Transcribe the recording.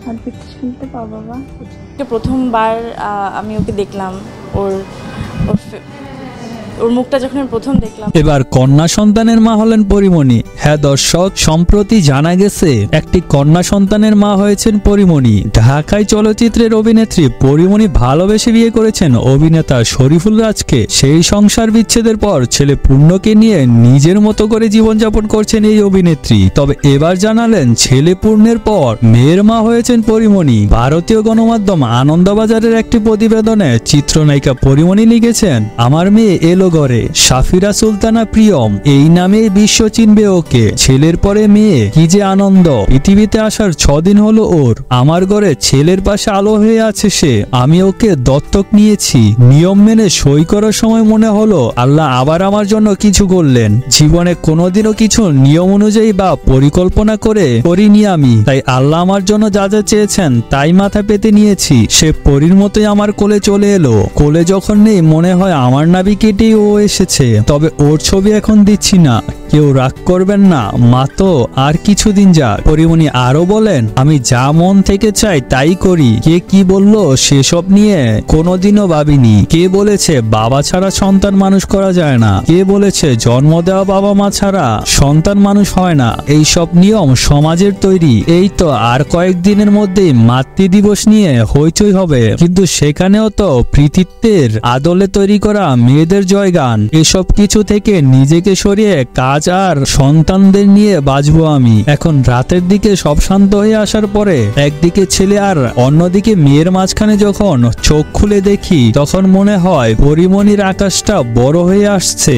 Heartbeat শুনতে পাও বাবা? প্রথমবার আমি ওকে দেখলাম, ওর ওর মুখটা যখন আমি প্রথম দেখলাম। এবার কন্যা সন্তানের মা হলেন পরিমণি। হ্যাঁ দর্শক, সম্প্রতি জানা গেছে একটি কন্যা সন্তানের মা হয়েছেন পরিমণি। ঢাকায় চলচ্চিত্রের অভিনেত্রী পরিমণি ভালোবেসে বিয়ে করেছেন অভিনেতা শরীফুল রাজকে। সেই সংসার বিচ্ছেদের পর ছেলে পূর্ণকে নিয়ে নিজের মতো করে জীবনযাপন করছেন এই অভিনেত্রী। তবে এবার জানালেন ছেলে পূর্ণের পর মেয়ের মা হয়েছেন পরিমণি। ভারতীয় গণমাধ্যম আনন্দবাজারের একটি প্রতিবেদনে চিত্রনায়িকা পরিমণি লিখেছেন, আমার মেয়ে এলো ঘরে, সাফিরা সুলতানা প্রিয়ম এই নামে বিশ্ব চিনবে ওকে। ছেলের পরে মেয়ে, কি যে আনন্দ। পৃথিবীতে আসার 6 দিন হলো ওর। আমার ঘরে ছেলের পাশে আলো হয়ে আছে সে। আমি ওকে দত্তক নিয়েছি। নিয়ম মেনে সই করার সময় মনে হলো আল্লাহ আবার আমার জন্য কিছু করলেন। জীবনে কোনোদিনও কিছু নিয়ম অনুযায়ী বা পরিকল্পনা করে করিনি আমি, তাই আল্লাহ আমার জন্য যা যা চেয়েছেন তাই মাথা পেতে নিয়েছি। সে পরীর মতোই আমার কোলে চলে এলো। কোলে যখন নেই মনে হয় আমার নাভি কেটেই ও এসেছে। তবে ওর ছবি এখন দিচ্ছি না, কেউ রাগ করবেন না, মা তো আর কিছুদিন যাক। পরিমণি আরো বলেন, আমি যা মন থেকে চাই তাই করি। কে কি বললো সেসব নিয়ে কোনোদিনও ভাবিনি। কে বলেছে বাবা ছাড়া সন্তান মানুষ করা যায় না? কে বলেছে জন্ম দেওয়া বাবা মা ছাড়া সন্তান মানুষ হয় না? এই সব নিয়ম সমাজের তৈরি। এই তো আর কয়েকদিনের মধ্যেই মাতৃ দিবস নিয়ে হইচই হবে, কিন্তু সেখানেও তো কৃতিত্বের আদলে তৈরি করা মেয়েদের জয়গান। এসব কিছু থেকে নিজেকে সরিয়ে কাজ আর সন্তানদের নিয়ে বাঁচবো আমি। এখন রাতের দিকে সব শান্ত হয়ে আসার পরে একদিকে ছেলে আর অন্যদিকে মেয়ের মাঝখানে যখন চোখ খুলে দেখি তখন মনে হয় পরিমণির আকাশটা বড় হয়ে আসছে।